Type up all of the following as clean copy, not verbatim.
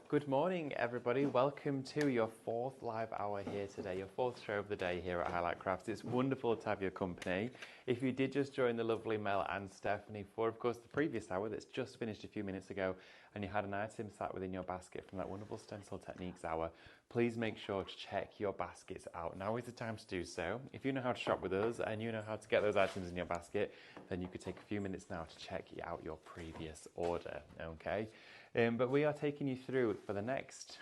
Good morning, everybody. Welcome to your fourth live hour here today, your fourth show of the day here at Highlight Crafts. It's wonderful to have your company. If you did just join the lovely Mel and Stephanie for, of course, the previous hour that's just finished a few minutes ago, and you had an item sat within your basket from that wonderful Stencil Techniques hour, please make sure to check your baskets out. Now is the time to do so. If you know how to shop with us and you know how to get those items in your basket, then you could take a few minutes now to check out your previous order, okay? But we are taking you through for the next,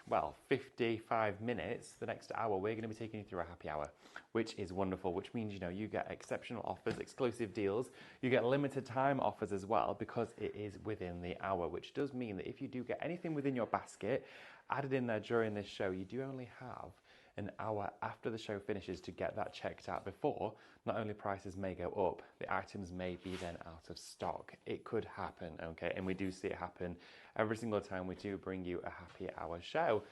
55 minutes, the next hour, we're going to be taking you through a happy hour, which is wonderful, which means, you get exceptional offers, exclusive deals, you get limited time offers as well, because it is within the hour, which does mean that if you do get anything within your basket added in there during this show, you do only have an hour after the show finishes to get that checked out before not only prices may go up, the items may be then out of stock. It could happen, okay? And we do see it happen every single time we do bring you a happy hour show.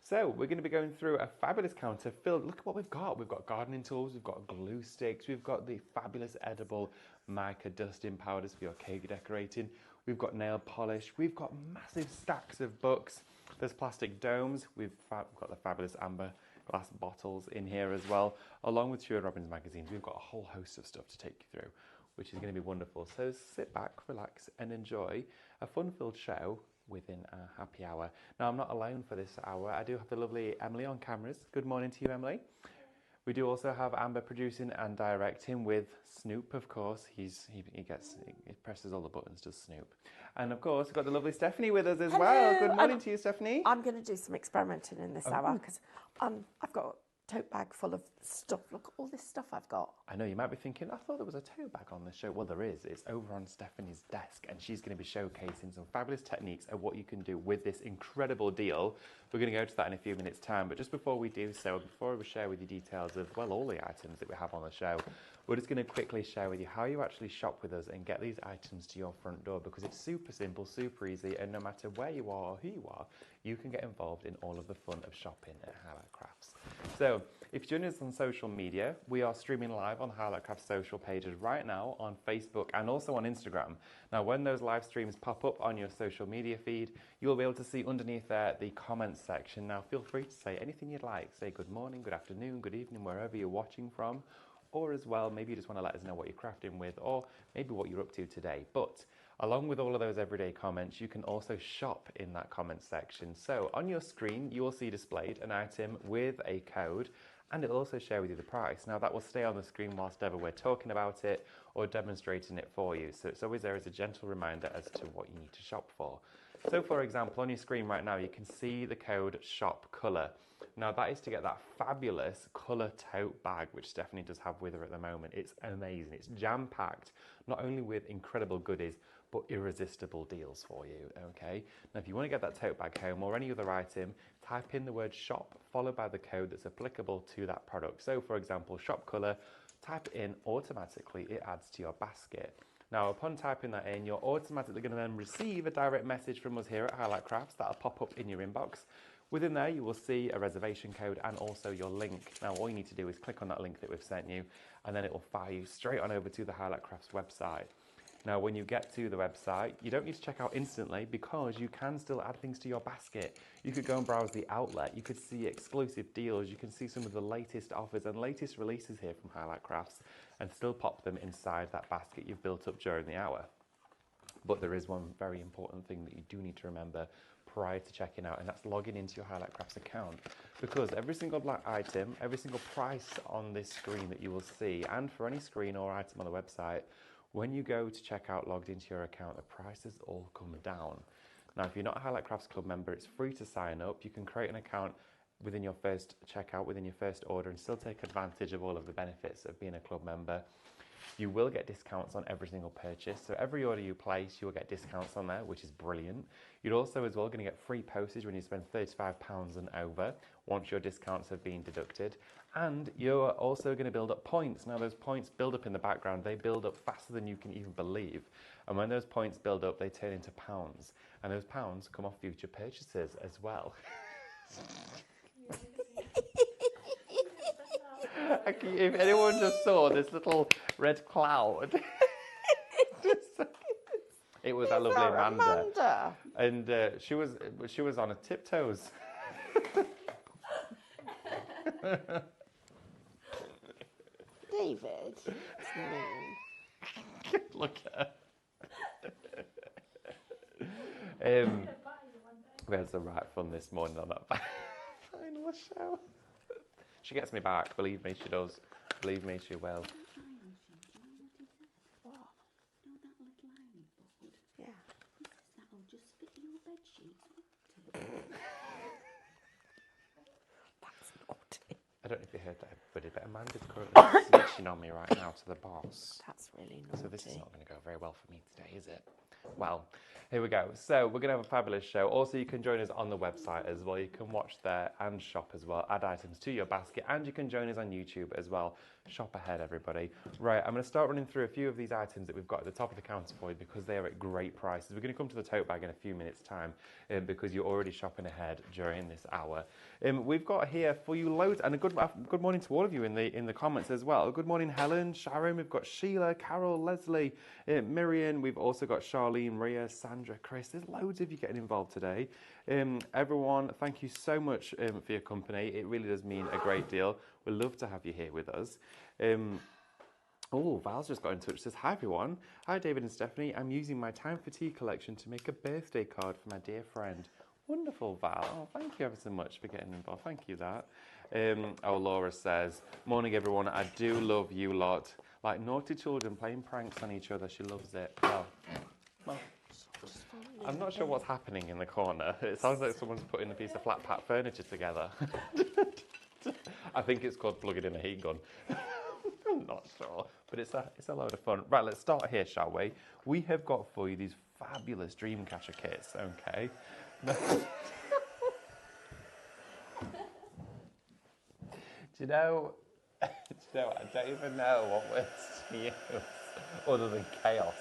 So we're going to be going through a fabulous counter filled. Look at what we've got. We've got gardening tools, we've got glue sticks, we've got the fabulous edible mica dusting powders for your cake decorating. We've got nail polish. We've got massive stacks of books. There's plastic domes. We've got the fabulous amber glass bottles in here as well, along with Stuart Robbins magazines. We've got a whole host of stuff to take you through, which is going to be wonderful. So sit back, relax, and enjoy a fun-filled show within our happy hour. Now, I'm not alone for this hour. I do have the lovely Emily on cameras. Good morning to you, Emily. We do also have Amber producing and directing with Snoop, of course. He presses all the buttons, does Snoop. And of course, we've got the lovely Stephanie with us as well. Good morning to you, Stephanie. I'm going to do some experimenting in this hour because I've got a tote bag full of stuff. Look at all this stuff I've got. I know you might be thinking, I thought there was a tote bag on the show. Well, there is. It's over on Stephanie's desk, and she's going to be showcasing some fabulous techniques of what you can do with this incredible deal. We're going to go to that in a few minutes' time, but just before we do so, before we share with you details of, all the items that we have on the show, we're just going to quickly share with you how you actually shop with us and get these items to your front door, because it's super simple, super easy, and no matter where you are or who you are, you can get involved in all of the fun of shopping at Highlight Crafts. So, if you're joining us on social media, we are streaming live on Highlight Crafts social pages right now on Facebook and also on Instagram. Now, when those live streams pop up on your social media feed, you'll be able to see underneath there the comments section. Now, feel free to say anything you'd like. Say good morning, good afternoon, good evening, wherever you're watching from. Or as well, maybe you just want to let us know what you're crafting with, or maybe what you're up to today. But along with all of those everyday comments, you can also shop in that comment section. So on your screen, you will see displayed an item with a code, and it'll also share with you the price. Now that will stay on the screen whilst ever we're talking about it or demonstrating it for you. So it's always there as a gentle reminder as to what you need to shop for. So for example, on your screen right now, you can see the code shop colour. Now that is to get that fabulous colour tote bag, which Stephanie does have with her at the moment. It's amazing. It's jam-packed, not only with incredible goodies, but irresistible deals for you, okay? Now, if you want to get that tote bag home or any other item, type in the word shop, followed by the code that's applicable to that product. So for example, shop colour, type it in, automatically it adds to your basket. Now, upon typing that in, you're automatically going to then receive a direct message from us here at Highlight Crafts that'll pop up in your inbox. Within there, you will see a reservation code and also your link. Now, all you need to do is click on that link that we've sent you, and then it will fire you straight on over to the Highlight Crafts website. Now, when you get to the website, you don't need to check out instantly because you can still add things to your basket. You could go and browse the outlet. You could see exclusive deals. You can see some of the latest offers and latest releases here from Highlight Crafts and still pop them inside that basket you've built up during the hour. But there is one very important thing that you do need to remember prior to checking out, and that's logging into your Highlight Crafts account, because every single black item, every single price on this screen that you will see, and for any screen or item on the website, when you go to check out logged into your account, the prices all come down. Now, if you're not a Highlight Crafts Club member, it's free to sign up. You can create an account within your first checkout, within your first order, and still take advantage of all of the benefits of being a club member. You will get discounts on every single purchase. So every order you place, you will get discounts on there, which is brilliant. You're also as well going to get free postage when you spend £35 and over, once your discounts have been deducted. And you're also going to build up points. Now those points build up in the background. They build up faster than you can even believe. And when those points build up, they turn into pounds. And those pounds come off future purchases as well. If anyone just saw this little red cloud, it was that Is lovely that Amanda. And she was on her tiptoes. David, it's mean. Look at her. We had some right fun this morning on that final show. She gets me back, believe me, she does. Believe me, she will. What? No, that little ironing board. Yeah. That'll just fit your bed sheets, won't it? That's naughty. I don't know if you heard that, everybody, but Amanda's currently snitching on me right now to the boss. That's really naughty. So this is not going to go very well for me today, is it? Well, here we go. So we're going to have a fabulous show. Also, you can join us on the website as well. You can watch there and shop as well. Add items to your basket, and you can join us on YouTube as well. Shop ahead, everybody. Right, I'm going to start running through a few of these items that we've got at the top of the counter for you because they are at great prices. We're going to come to the tote bag in a few minutes' time because you're already shopping ahead during this hour. We've got here for you loads, and a good morning to all of you in the comments as well. Good morning, Helen, Sharon. We've got Sheila, Carol, Leslie, Miriam. We've also got Charlene, Ria, Sandra, Chris. There's loads of you getting involved today. Everyone, thank you so much for your company. It really does mean a great deal. We'd love to have you here with us. Oh, Val's just got in touch. Says, hi everyone. Hi David and Stephanie. I'm using my Time for Tea collection to make a birthday card for my dear friend. Wonderful, Val. Oh, thank you ever so much for getting involved. Thank you that. Laura says, morning everyone. I do love you lot. Like naughty children playing pranks on each other. She loves it. Well, I'm not sure what's happening in the corner. It sounds like someone's putting a piece of flat pack furniture together. I think it's called plugging in a heat gun. I'm not sure, but it's a load of fun. Right, let's start here, shall we? We have got for you these fabulous Dreamcatcher kits, okay? Do you know, I don't even know what words to use other than chaos.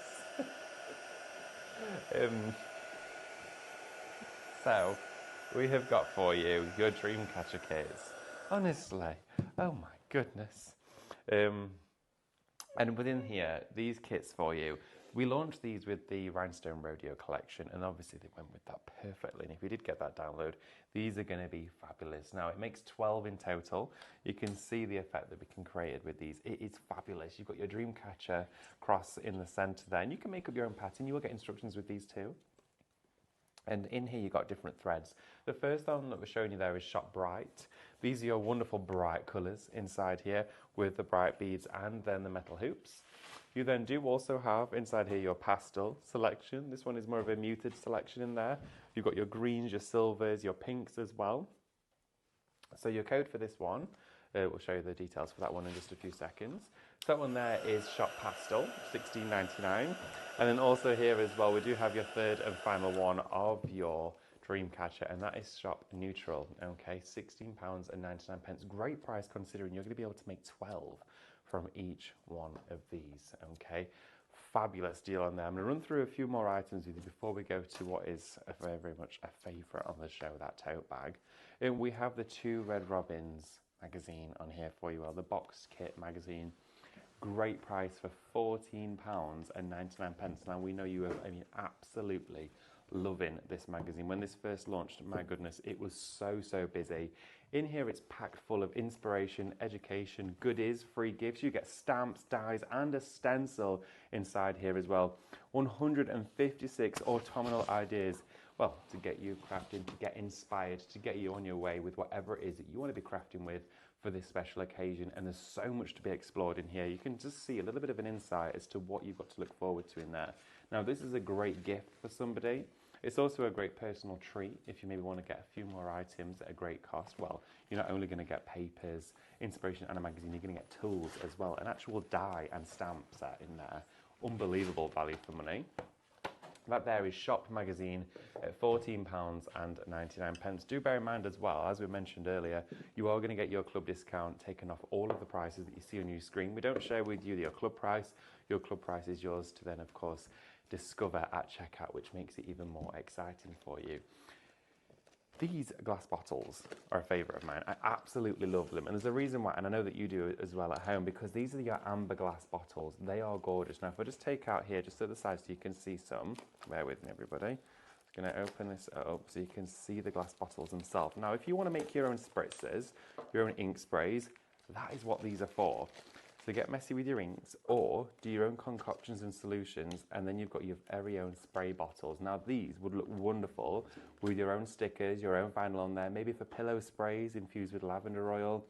So, we have got for you your Dreamcatcher kits. Honestly, oh my goodness. And within here, these kits for you, we launched these with the Rhinestone Rodeo collection, and obviously they went with that perfectly. And if you did get that download, these are going to be fabulous. Now, it makes 12 in total. You can see the effect that we can create with these. It is fabulous. You've got your Dreamcatcher cross in the center there, and you can make up your own pattern. You will get instructions with these too. And in here, you've got different threads. The first one that we're showing you there is Shop Bright. These are your wonderful bright colours inside here with the bright beads and then the metal hoops. You then do also have inside here your pastel selection. This one is more of a muted selection in there. You've got your greens, your silvers, your pinks as well. So your code for this one, we'll show you the details for that one in just a few seconds. So that one there is Shop Pastel, $16.99. And then also here as well, we do have your third and final one of your Dreamcatcher, and that is Shop Neutral. Okay, £16.99. Great price considering you're going to be able to make 12 from each one of these. Okay, fabulous deal on there. I'm going to run through a few more items with you before we go to what is very, very much a favourite on the show, that tote bag. And we have the 2 Red Robins magazine on here for you, well, the box kit magazine. Great price for £14.99. Now we know you have, absolutely loving this magazine. When this first launched, my goodness, it was so busy. In here it's packed full of inspiration, education, goodies, free gifts. You get stamps, dies and a stencil inside here as well. 156 autumnal ideas, well, to get you crafting, to get inspired, to get you on your way with whatever it is that you want to be crafting with for this special occasion. And there's so much to be explored in here. You can just see a little bit of an insight as to what you've got to look forward to in there. Now, this is a great gift for somebody. It's also a great personal treat if you maybe want to get a few more items at a great cost. Well, you're not only going to get papers, inspiration and a magazine, you're going to get tools as well, an actual die and stamp set in there. Unbelievable value for money. That there is Shop Magazine at £14.99. Do bear in mind as well, as we mentioned earlier, you are going to get your club discount taken off all of the prices that you see on your screen. We don't share with you your club price. Your club price is yours to then, of course, discover at checkout, which makes it even more exciting for you. These glass bottles are a favourite of mine. I absolutely love them. And there's a reason why, and I know that you do as well at home, because these are your amber glass bottles. They are gorgeous. Now, if I just take out here, just to the side so you can see some, bear with me, everybody. I'm going to open this up so you can see the glass bottles themselves. Now, if you want to make your own spritzers, your own ink sprays, that is what these are for. So get messy with your inks, or do your own concoctions and solutions, and then you've got your very own spray bottles. Now these would look wonderful with your own stickers, your own vinyl on there, maybe for pillow sprays infused with lavender oil.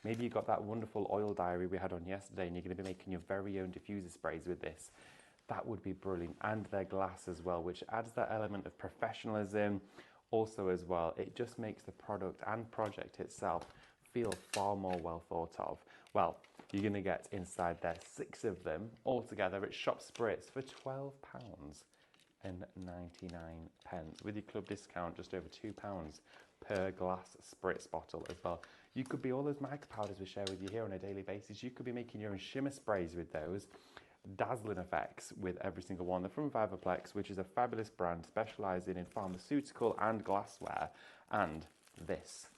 Maybe you've got that wonderful oil diary we had on yesterday and you're going to be making your very own diffuser sprays with this. That would be brilliant. And they're glass as well, which adds that element of professionalism. Also as well, it just makes the product and project itself feel far more well thought of. Well, you're going to get inside there 6 of them all together at Shop Spritz for £12.99 with your club discount just over £2 per glass spritz bottle as well. You could be all those mica powders we share with you here on a daily basis. You could be making your own shimmer sprays with those. Dazzling effects with every single one. They're from Vivaplex, which is a fabulous brand specialising in pharmaceutical and glassware, and this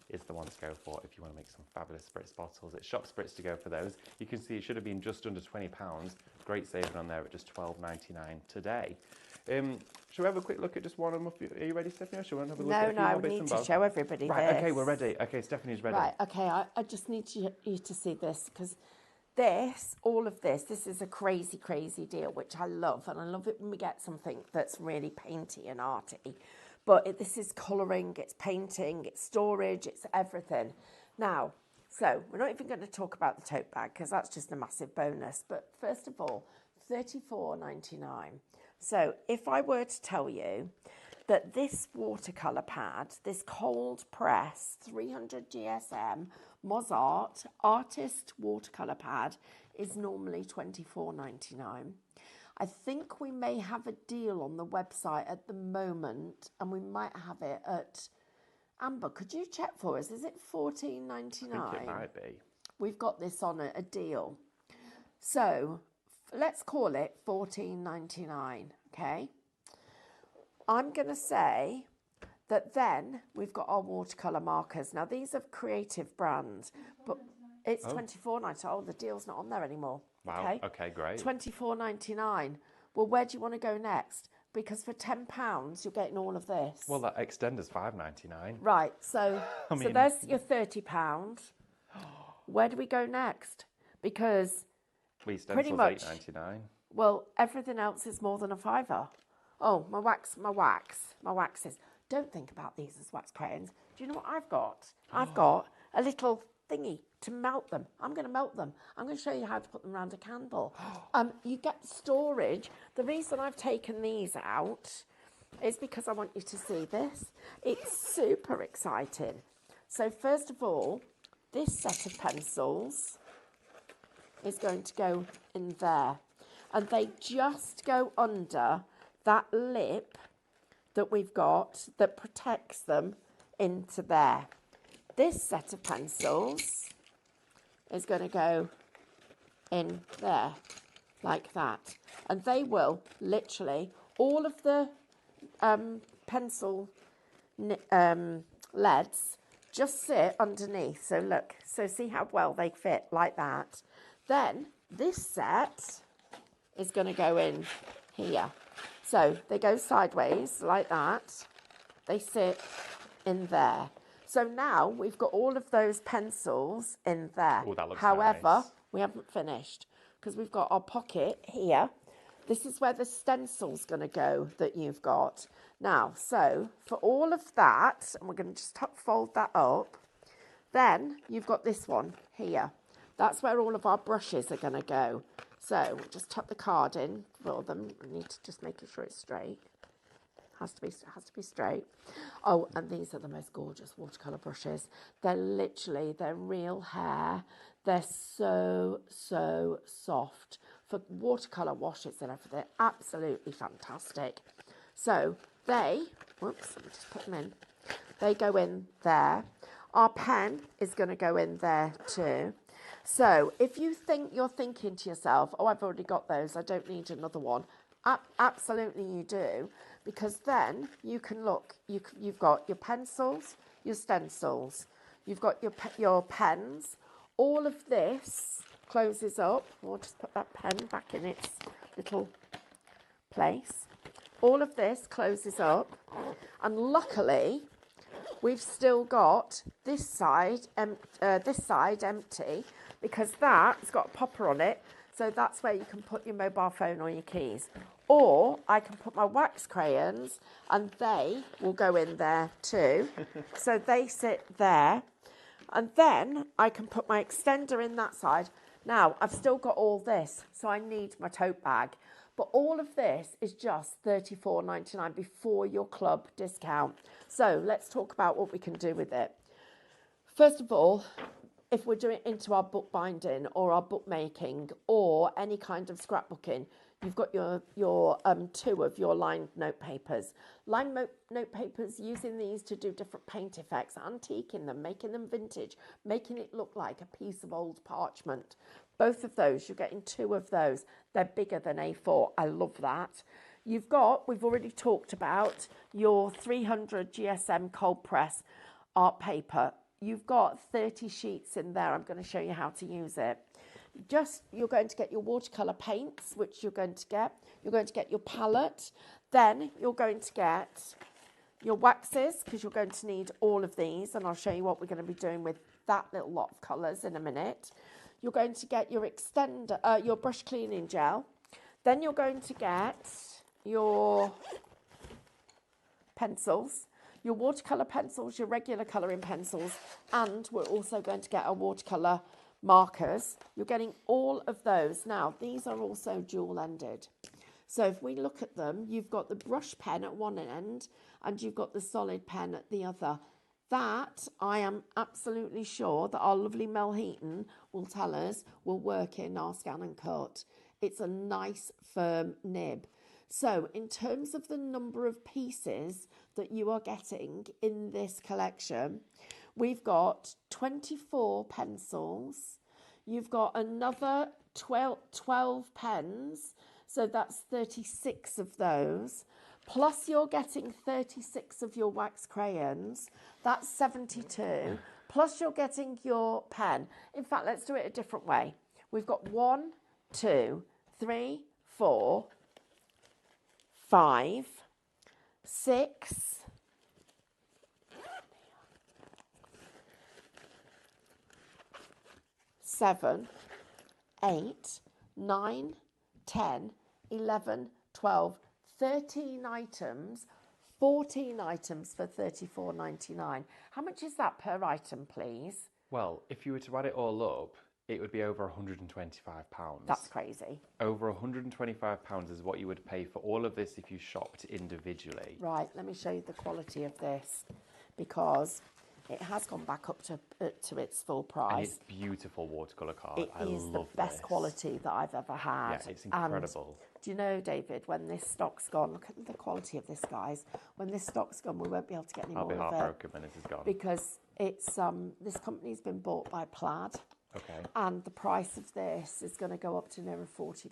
is the one to go for if you want to make some fabulous spritz bottles. It's Shop Spritz to go for those. You can see it should have been just under £20. Great saving on there at just £12.99 today. Shall we have a quick look at just one of them? Are you ready, Stephanie? Or shall we have a look at a few more we bits need and to bobs? show everybody Right, this. okay, we're ready. Okay, Stephanie's ready. Right, okay, I just need you to see this, because all of this is a crazy, crazy deal, which I love. And I love it when we get something that's really painty and arty. But this is colouring, it's painting, it's storage, it's everything. Now, so we're not even going to talk about the tote bag because that's just a massive bonus. But first of all, $34.99. So if I were to tell you that this watercolour pad, this cold press 300 GSM Mozart Artist watercolour pad is normally $24.99. I think we may have a deal on the website at the moment, and we might have it at Amber. Could you check for us? Is it $14.99? I think it might be. We've got this on a deal. So let's call it $14.99, okay? I'm going to say that then we've got our watercolour markers. Now, these are Creative Brands, but it's $24.99. Oh, the deal's not on there anymore. Wow, okay, great. $24.99. Well, where do you want to go next? Because for £10, you're getting all of this. Well, that extender's $5.99. Right, so mean- there's your £30. Where do we go next? Because Pretty pretty much, $8.99. well, everything else is more than a £5. Oh, my waxes. Don't think about these as wax crayons. Do you know what I've got? I've got a little thingy to melt them. I'm going to melt them. I'm going to show you how to put them around a candle. You get storage. The reason I've taken these out is because I want you to see this. It's super exciting. So first of all, this set of pencils is going to go in there. And they just go under that lip that we've got that protects them into there. This set of pencils is going to go in there, like that. And they will literally, all of the pencil leads just sit underneath. So look, so see how well they fit, like that. Then this set is going to go in here. So they go sideways like that. They sit in there. So now we've got all of those pencils in there. Oh, that looks However, nice. we haven't finished because we've got our pocket here. This is where the stencil's going to go that you've got. Now, so for all of that, and we're going to just fold that up, then you've got this one here. That's where all of our brushes are going to go. So we'll just tuck the card in for them. We need to just make sure it's straight. Has to be straight. Oh, and these are the most gorgeous watercolour brushes. They're real hair. They're so, so soft. For watercolour washes and everything, absolutely fantastic. So let me just put them in. They go in there. Our pen is going to go in there too. So if you're thinking to yourself, oh, I've already got those, I don't need another one, Absolutely you do, because then you can look, you've got your pencils, your stencils, you've got your pens. All of this closes up. We'll just put that pen back in its little place. All of this closes up, and luckily we've still got this side empty, because that's got a popper on it, so that's where you can put your mobile phone or your keys. Or I can put my wax crayons and they will go in there too. So they sit there. And then I can put my extender in that side. Now, I've still got all this, so I need my tote bag. But all of this is just $34.99 before your club discount. So let's talk about what we can do with it. First of all, if we're doing it into our bookbinding or our bookmaking or any kind of scrapbooking, you've got your two of your lined note papers. Lined note papers, using these to do different paint effects, antiquing them, making them vintage, making it look like a piece of old parchment. Both of those, you're getting two of those. They're bigger than A4. I love that. We've already talked about your 300 GSM cold press art paper. You've got 30 sheets in there. I'm going to show you how to use it. You're going to get your watercolour paints, which you're going to get. You're going to get your palette. Then you're going to get your waxes, because you're going to need all of these, and I'll show you what we're going to be doing with that little lot of colours in a minute. You're going to get your your brush cleaning gel. Then you're going to get your pencils, your watercolour pencils, your regular colouring pencils, and we're also going to get our watercolour markers. You're getting all of those. Now, these are also dual-ended. So if we look at them, you've got the brush pen at one end and you've got the solid pen at the other. That, I am absolutely sure that our lovely Mel Heaton will tell us will work in our Scan and Cut. It's a nice, firm nib. So in terms of the number of pieces that you are getting in this collection, we've got 24 pencils. You've got another 12 pens, so that's 36 of those. Plus you're getting 36 of your wax crayons, that's 72. Plus you're getting your pen. In fact, let's do it a different way. We've got 1, 2, 3, 4, 5, 6, 7, 8, 9, 10, 11, 12, 13 items, 14 items for $34.99. How much is that per item, please? Well, if you were to add it all up, it would be over £125. That's crazy. Over £125 is what you would pay for all of this if you shopped individually. Right, let me show you the quality of this, because it has gone back up to its full price. And it's beautiful watercolour card. It is the best quality that I've ever had. Yeah, it's incredible. And do you know, David, when this stock's gone, look at the quality of this, guys. When this stock's gone, we won't be able to get any more of it. I'll be heartbroken when this is gone. Because it's this company's been bought by Plaid. Okay. And the price of this is going to go up to nearer £40,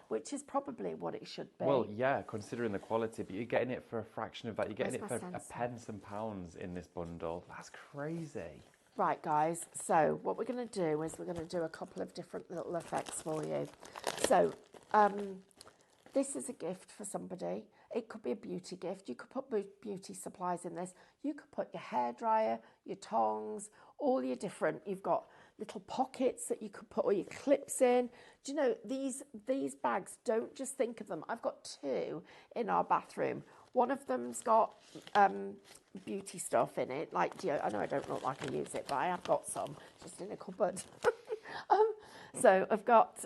which is probably what it should be. Well, yeah, considering the quality, but you're getting it for a fraction of that. You're getting it for a pence and pounds in this bundle. That's crazy. Right, guys, so what we're going to do is we're going to do a couple of different little effects for you. So this is a gift for somebody. It could be a beauty gift. You could put beauty supplies in this. You could put your hairdryer, your tongs, all your different, you've got little pockets that you could put all your clips in. Do you know, these bags, don't just think of them. I've got 2 in our bathroom. One of them's got beauty stuff in it, like, I know I don't look like I use it, but I have got some just in a cupboard. So I've got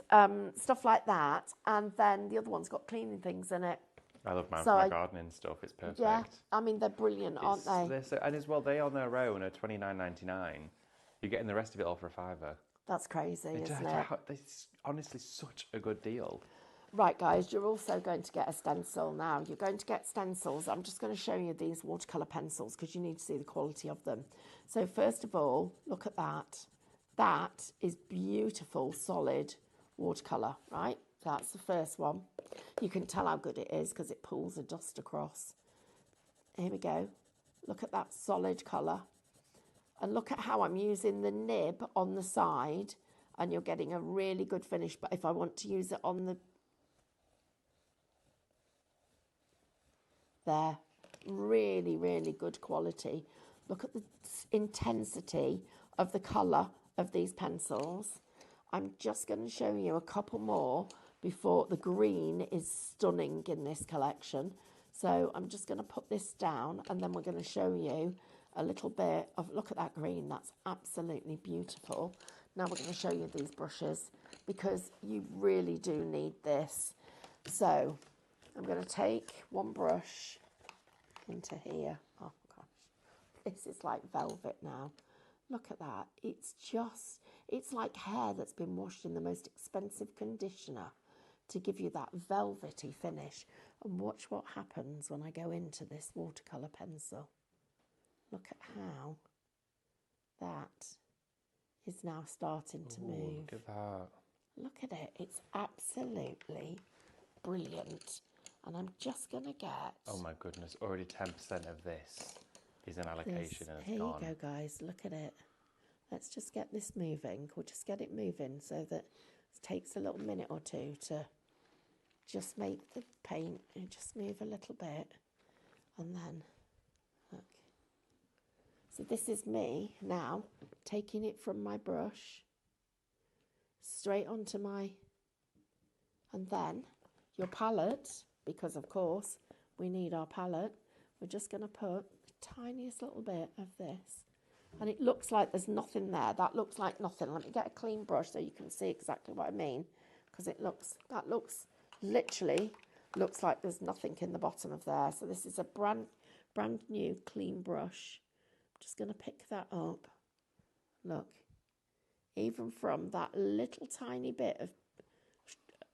stuff like that, and then the other one's got cleaning things in it. I love mine for my gardening stuff. It's perfect. Yeah, I mean, they're brilliant, aren't they? And as well, they on their own are $29.99. You're getting the rest of it all for $5. That's crazy, isn't it? It's honestly such a good deal. Right, guys, you're also going to get a stencil now. You're going to get stencils. I'm just going to show you these watercolour pencils because you need to see the quality of them. So first of all, look at that. That is beautiful, solid watercolour, right? That's the first one. You can tell how good it is because it pulls the dust across. Here we go. Look at that solid colour. And look at how I'm using the nib on the side, and you're getting a really good finish. But if I want to use it on the... There. Really, really good quality. Look at the intensity of the colour of these pencils. I'm just going to show you a couple more before the green is stunning in this collection. So I'm just going to put this down, and then we're going to show you a little bit of, look at that green, that's absolutely beautiful. Now we're going to show you these brushes because you really do need this. So I'm going to take one brush into here. Oh gosh, this is like velvet now. Look at that. It's like hair that's been washed in the most expensive conditioner to give you that velvety finish. And watch what happens when I go into this watercolour pencil. Look at how that is now starting to move. Look at that. Look at it. It's absolutely brilliant. And I'm just going to get... Oh my goodness, already 10% of this is an allocation and it's Here gone. you go, guys. Look at it. Let's just get this moving. We'll just get it moving so that it takes a little minute or two to just make the paint just move a little bit. And then, look. So this is me now taking it from my brush straight onto my... And then your palette, because of course we need our palette, we're just going to put the tiniest little bit of this. And it looks like there's nothing there. That looks like nothing. Let me get a clean brush so you can see exactly what I mean. Because that looks literally looks like there's nothing in the bottom of there. So this is a brand new clean brush. I'm just going to pick that up. Look, even from that little tiny bit of,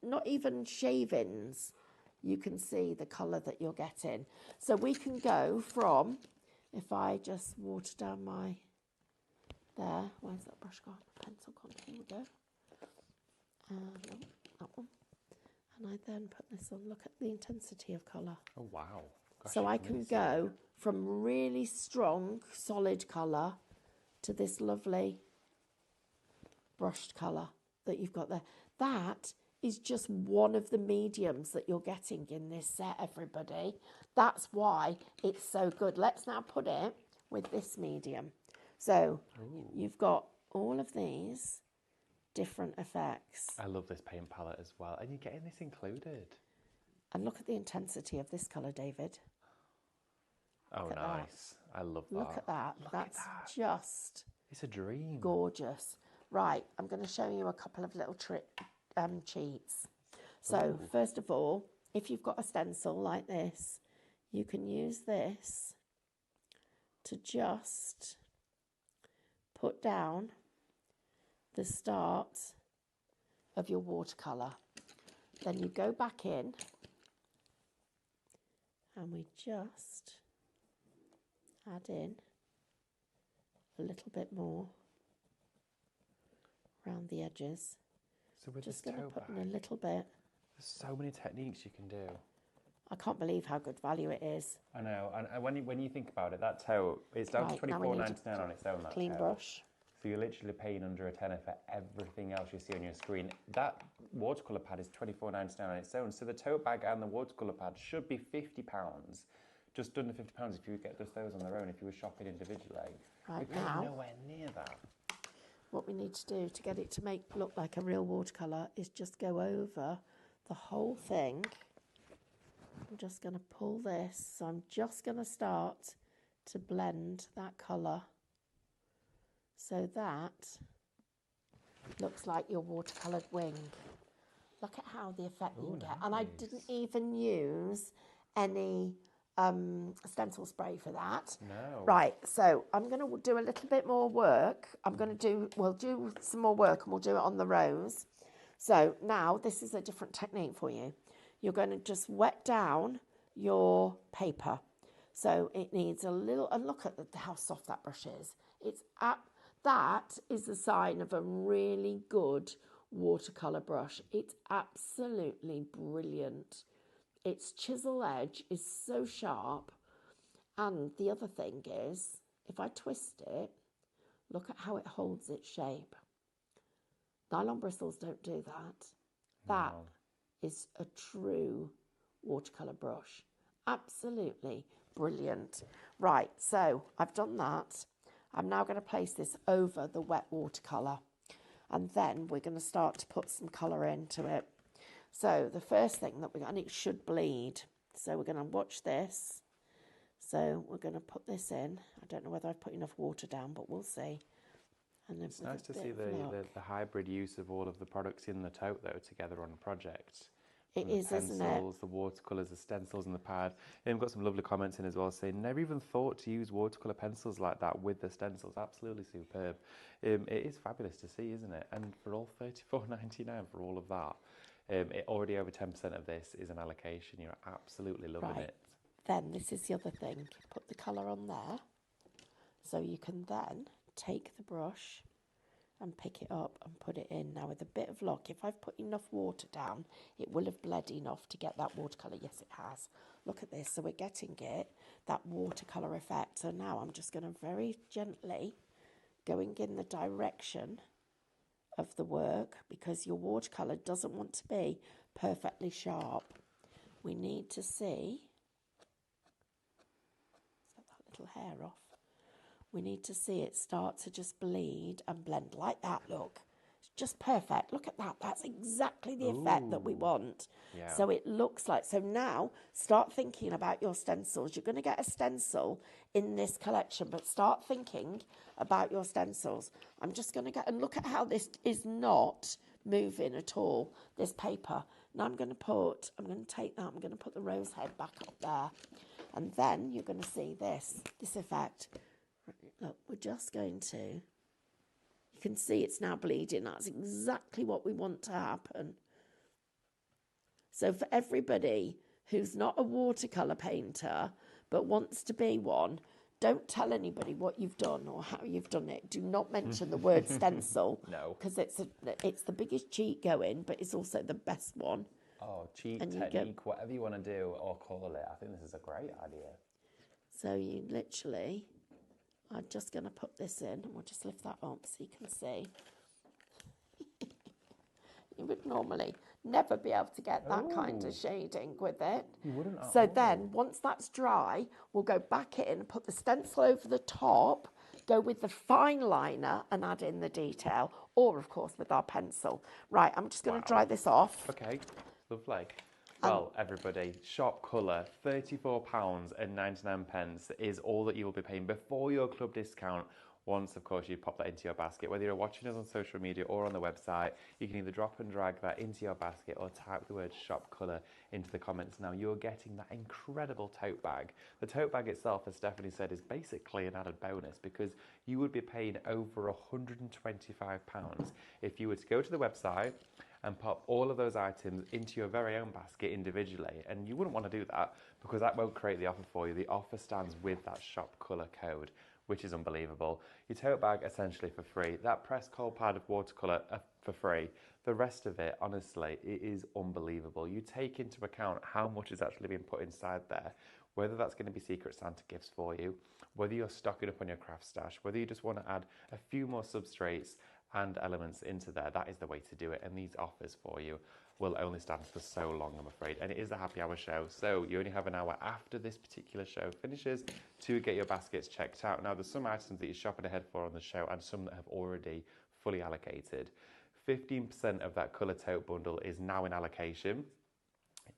not even shavings, you can see the colour that you're getting. So we can go from, if I just water down my, there, where's that brush gone? Pencil gone, here we go. No, that one. And I then put this on, look at the intensity of colour. Oh wow. Gosh, So you I can can really see go from really strong, solid colour to this lovely brushed colour that you've got there. That is just one of the mediums that you're getting in this set, everybody. That's why it's so good. Let's now put it with this medium. So you've got all of these different effects. I love this paint palette as well. And you're getting this included. And look at the intensity of this colour, David. Oh, at that. nice. I love that. Look at that. Look That's at that. just It's a dream. gorgeous. Right, I'm going to show you a couple of little cheats. So first of all, if you've got a stencil like this, you can use this to just put down the start of your watercolour. Then you go back in and we just add in a little bit more around the edges. So with Just this going to toe put in bag, a little bit. there's so many techniques you can do. I can't believe how good value it is. I know, and when you think about it, that toe, it's down Right, to now we need $24.99 on its own, that Clean toe. brush. So you're literally paying under a tenner for everything else you see on your screen. That watercolour pad is $24.99 on its own. So the tote bag and the watercolour pad should be £50. Just under £50 if you get just those on their own, if you were shopping individually. Right, You're paying now, nowhere near that. what we need to do to get it to look like a real watercolour is just go over the whole thing. I'm just going to pull this. So I'm just going to start to blend that colour so that looks like your watercoloured wing. Look at how the effect you can get. And I didn't even use any stencil spray for that. No. Right, so I'm going to do a little bit more work. We'll do some more work and we'll do it on the rose. So now this is a different technique for you. You're going to just wet down your paper. So it needs a little, and look at how soft that brush is. That is a sign of a really good watercolour brush. It's absolutely brilliant. Its chisel edge is so sharp. And the other thing is, if I twist it, look at how it holds its shape. Nylon bristles don't do that. That is a true watercolour brush. Absolutely brilliant. Right, so I've done that. I'm now going to place this over the wet watercolour, and then we're going to start to put some colour into it. So the first thing that and it should bleed. So we're going to watch this. So we're going to put this in. I don't know whether I've put enough water down, but we'll see. And it's nice to see the hybrid use of all of the products in the tote, though, together on a project. It is, isn't it? Pencils, the watercolours, the stencils and the pad. And we've got some lovely comments in as well saying, never even thought to use watercolour pencils like that with the stencils. Absolutely superb. It is fabulous to see, isn't it? And for all $34.99 for all of that, already over 10% of this is an allocation. You're absolutely loving it. Then this is the other thing. Put the colour on there. So you can then take the brush and pick it up and put it in. Now with a bit of luck, if I've put enough water down, it will have bled enough to get that watercolour. Yes, it has. Look at this. So we're getting that watercolour effect. So now I'm just going to very gently going in the direction of the work, because your watercolour doesn't want to be perfectly sharp. We need to see, set that little hair off. We need to see it start to just bleed and blend like that, look. It's just perfect. Look at that. That's exactly the effect that we want. Yeah. So it looks like, so now start thinking about your stencils. You're going to get a stencil in this collection, but start thinking about your stencils. I'm just going to get, and look at how this is not moving at all, this paper. Now I'm going to take that, I'm going to put the rose head back up there. And then you're going to see this effect. Look, we're just going to, you can see it's now bleeding. That's exactly what we want to happen. So for everybody who's not a watercolour painter but wants to be one, don't tell anybody what you've done or how you've done it. Do not mention the word stencil. No. Because it's the biggest cheat going, but it's also the best one. Oh, cheat, technique, whatever you want to do or call it. I think this is a great idea. So you literally... I'm just going to put this in, and we'll just lift that up so you can see. You would normally never be able to get that kind of shading with it. You wouldn't at So all. then, once that's dry, we'll go back in and put the stencil over the top, go with the fine liner and add in the detail, or, of course, with our pencil. Right, I'm just going to dry this off. Okay, lovely. Well, everybody, Shop Colour, £34.99 is all that you will be paying before your club discount. Once, of course, you pop that into your basket. Whether you're watching us on social media or on the website, you can either drop and drag that into your basket or type the word Shop Colour into the comments. Now, you're getting that incredible tote bag. The tote bag itself, as Stephanie said, is basically an added bonus, because you would be paying over £125 if you were to go to the website and pop all of those items into your very own basket individually. And you wouldn't want to do that, because that won't create the offer for you. The offer stands with that Shop Colour code, which is unbelievable. Your tote bag essentially for free. That pressed cold pad of watercolour for free. The rest of it, honestly, it is unbelievable. You take into account how much is actually being put inside there, whether that's going to be Secret Santa gifts for you, whether you're stocking up on your craft stash, whether you just want to add a few more substrates and elements into there. That is the way to do it. And these offers for you will only stand for so long, I'm afraid. And it is a happy hour show, so you only have an hour after this particular show finishes to get your baskets checked out. Now, there's some items that you're shopping ahead for on the show and some that have already fully allocated. 15% of that colour tote bundle is now in allocation.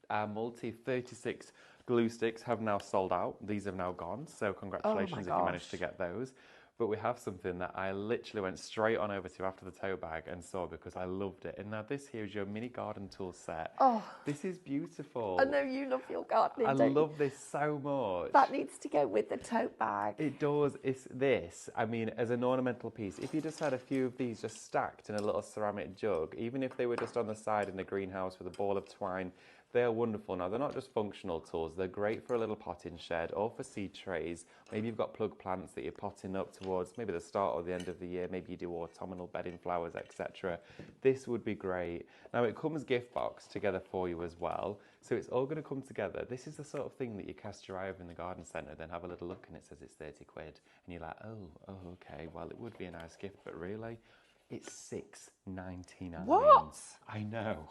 Our multi 36 glue sticks have now sold out. These have now gone, so congratulations if you managed to get those. But we have something that I literally went straight on over to after the tote bag and saw, because I loved it. And now this here is your mini garden tool set. Oh, this is beautiful. I know you love your gardening. I love this so much. That needs to go with the tote bag. It does. It's this. I mean, as an ornamental piece, if you just had a few of these just stacked in a little ceramic jug, even if they were just on the side in the greenhouse with a ball of twine, They are wonderful. Now, they're not just functional tools. They're great for a little potting shed or for seed trays. Maybe you've got plug plants that you're potting up towards maybe the start or the end of the year. Maybe you do autumnal bedding flowers, etc. This would be great. Now, it comes gift box together for you as well. So it's all going to come together. This is the sort of thing that you cast your eye over in the garden centre, then have a little look and it says it's 30 quid. And you're like, oh, okay, well, it would be a nice gift, but really, it's £6.99. What? I know.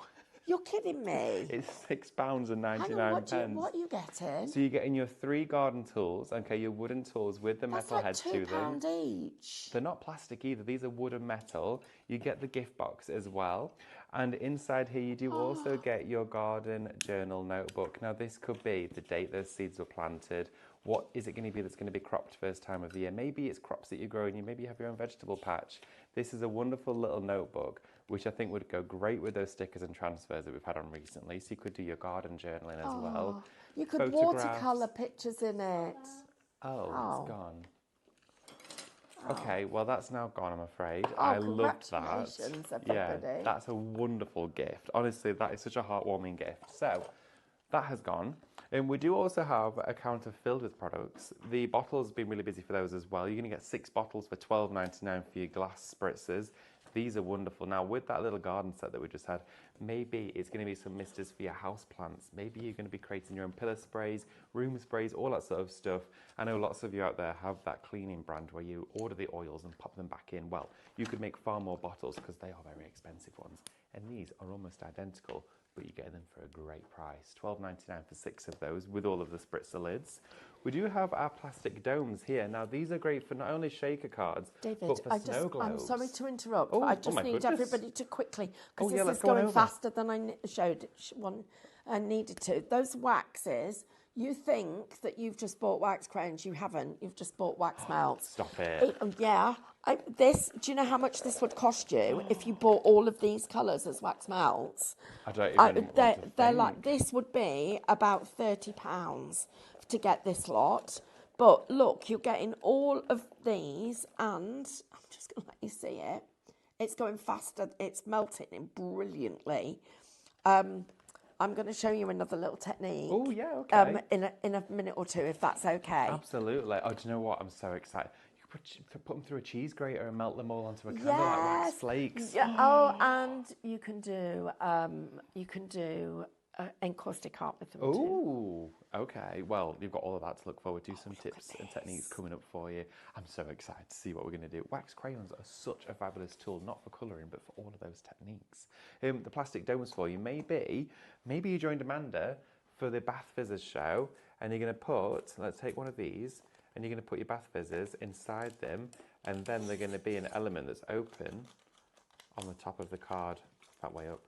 You're kidding me. It's £6.99. Hang on, what are you getting? So you're getting your 3 garden tools, okay, your wooden tools with the That's metal like head to them. £2 each. They're not plastic either. These are wood and metal. You get the gift box as well. And inside here, you do also get your garden journal notebook. Now, this could be the date those seeds were planted. What is it going to be that's going to be cropped first time of the year? Maybe it's crops that you're growing. Maybe you have your own vegetable patch. This is a wonderful little notebook, which I think would go great with those stickers and transfers that we've had on recently. So you could do your garden journaling as well. You could Photographs. watercolour pictures in it. Oh, it's gone. Okay, well, that's now gone, I'm afraid. I loved that. Congratulations, Yeah, everybody. that's a wonderful gift. Honestly, that is such a heartwarming gift. So, that has gone. And we do also have a counter filled with products. The bottles have been really busy for those as well. You're going to get 6 bottles for £12.99 for your glass spritzers. These are wonderful. Now, with that little garden set that we just had, maybe it's going to be some misters for your house plants. Maybe you're going to be creating your own pillar sprays, room sprays, all that sort of stuff. I know lots of you out there have that cleaning brand where you order the oils and pop them back in. Well, you could make far more bottles because they are very expensive ones. And these are almost identical, but you get them for a great price. £12.99 for 6 of those with all of the spritzer lids. We do have our plastic domes here. Now, these are great for not only shaker cards, David, but for snow globes. I'm sorry to interrupt, Oh, but I oh just my need goodness. everybody to quickly, because Oh, yeah, this let's is go on going over. faster than I showed one needed to. Those waxes, you think that you've just bought wax crayons. You haven't. You've just bought wax melts. Stop it. Yeah. Do you know how much this would cost you if you bought all of these colours as wax melts? I don't even want to They're think. like, this would be about £30 to get this lot. But look, you're getting all of these, and I'm just going to let you see it. It's going faster. It's melting in brilliantly. I'm going to show you another little technique. Oh, yeah, okay. In a minute or two, if that's okay. Absolutely. Oh, do you know what? I'm so excited. You could put them through a cheese grater and melt them all onto a candle like wax flakes. Yeah. Oh, and you can do encaustic art with them too. Oh, okay. Well, you've got all of that to look forward to. Some tips and techniques coming up for you. I'm so excited to see what we're going to do. Wax crayons are such a fabulous tool, not for colouring, but for all of those techniques. The plastic domes for you. Maybe you joined Amanda for the Bath Fizzers show, and you're going to put, let's take one of these, and you're going to put your Bath Fizzers inside them, and then they're going to be an element that's open on the top of the card, that way up.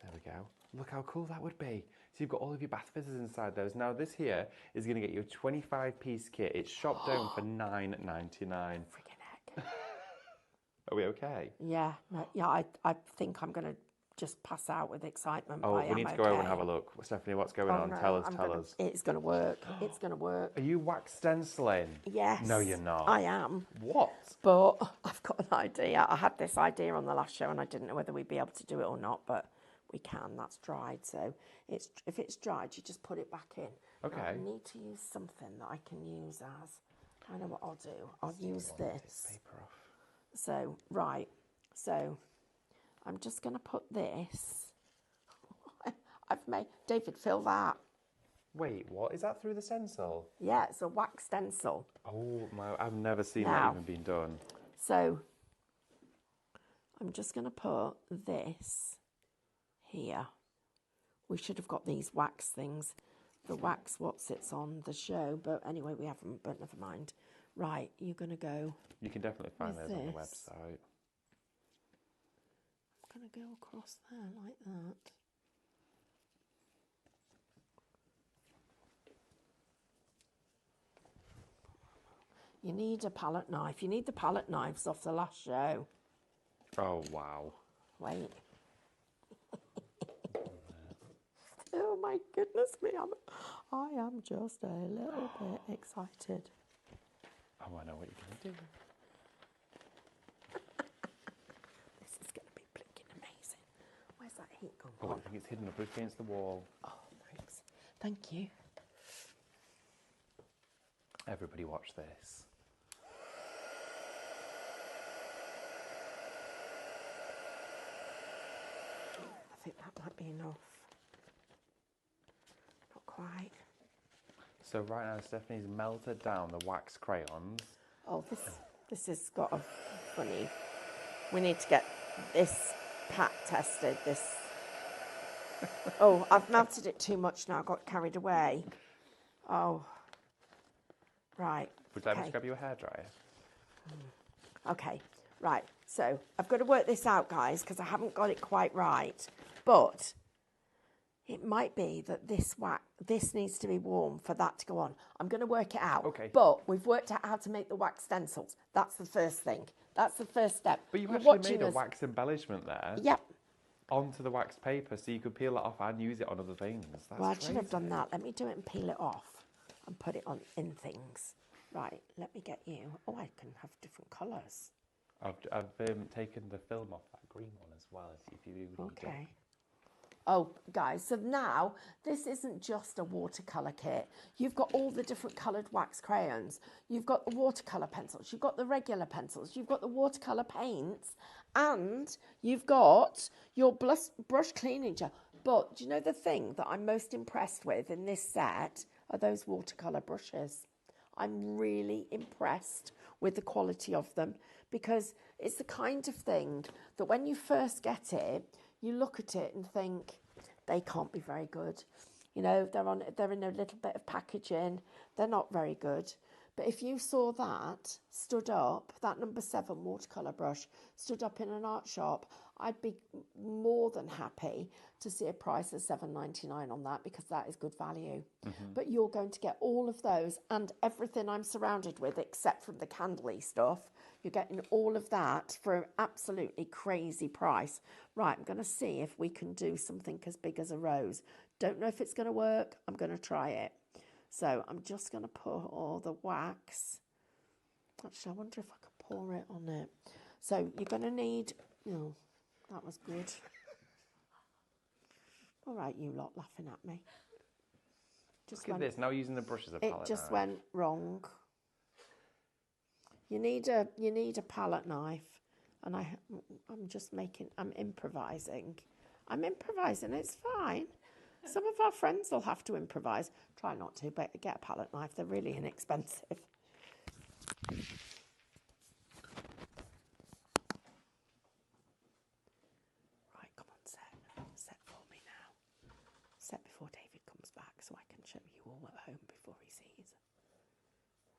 There we go. Look how cool that would be. So you've got all of your Bath Fizzers inside those. Now this here is going to get you a 25-piece kit. It's shopped down for £9.99. Freaking heck. Are we okay? Yeah. No, yeah. I think I'm going to just pass out with excitement. Oh, but I we am need to go over and have a look. Stephanie, what's going on? no, Tell us. It's going to work. It's going to work. Are you wax stenciling? Yes. No, you're not. I am. What? But I've got an idea. I had this idea on the last show and I didn't know whether we'd be able to do it or not, but we can. That's dried. So if it's dried, you just put it back in. Okay. Now, I need to use something that I can use as, I know what I'll do. I'll use this. Paper off. So, right. So I'm just going to put this. I've made, David, fill that. Wait, what? Is that through the stencil? Yeah, it's a wax stencil. Oh, my, I've never seen Now. that even being done. So I'm just going to put this here. We should have got these wax things. The wax, what sits on the show. But anyway, we haven't, but never mind. Right, you're going to go. You can definitely find With those on the this. website. I'm going to go across there like that. You need a palette knife. You need the palette knives off the last show. Oh, wow. Wait. Oh my goodness me, I am just a little bit excited. Oh, I know what you're going to do. This is going to be blinking amazing. Where's that heat gone? Oh, I think it's hidden up against the wall. Oh, thanks. Thank you. Everybody watch this. I think that might be enough. Not quite. So right now Stephanie's melted down the wax crayons. Oh, this has got a funny. We need to get this pack tested. This. Oh, I've melted it too much now. I got carried away. Oh. Right. Would you like me to Okay. grab you a hairdryer? Okay. Right. So I've got to work this out, guys, because I haven't got it quite right. But it might be that this needs to be warm for that to go on. I'm going to work it out. Okay. But we've worked out how to make the wax stencils. That's the first thing. That's the first step. But you You're actually watching made a us- wax embellishment there Yep. onto the wax paper so you could peel it off and use it on other things. That's Well, I should have crazy. done that. Let me do it and peel it off and put it on in things. Right. Let me get you. Oh, I can have different colours. I've taken the film off that green one as well, if you need it. Okay. Oh, guys, so now this isn't just a watercolour kit. You've got all the different coloured wax crayons. You've got the watercolour pencils. You've got the regular pencils. You've got the watercolour paints. And you've got your brush cleaning gel. But do you know the thing that I'm most impressed with in this set are those watercolour brushes. I'm really impressed with the quality of them because it's the kind of thing that when you first get it, you look at it and think they can't be very good. You know, they're in a little bit of packaging. They're not very good. But if you saw that stood up, that number 7 watercolour brush stood up in an art shop, I'd be more than happy to see a price of $7.99 on that because that is good value. But you're going to get all of those and everything I'm surrounded with except from the candly stuff. You're getting all of that for an absolutely crazy price. Right, I'm going to see if we can do something as big as a rose. Don't know if it's going to work. I'm going to try it. So I'm just going to put all the wax. Actually, I wonder if I could pour it on it. So you're going to need... Oh, that was good. All right, you lot laughing at me. Just Look at this, now using the brush as a palette it just knife. went wrong. You need a palette knife, and I'm improvising. It's fine. Some of our friends will have to improvise. Try not to, but get a palette knife. They're really inexpensive. Right, come on, set for me now. Set before David comes back, so I can show you all at home before he sees.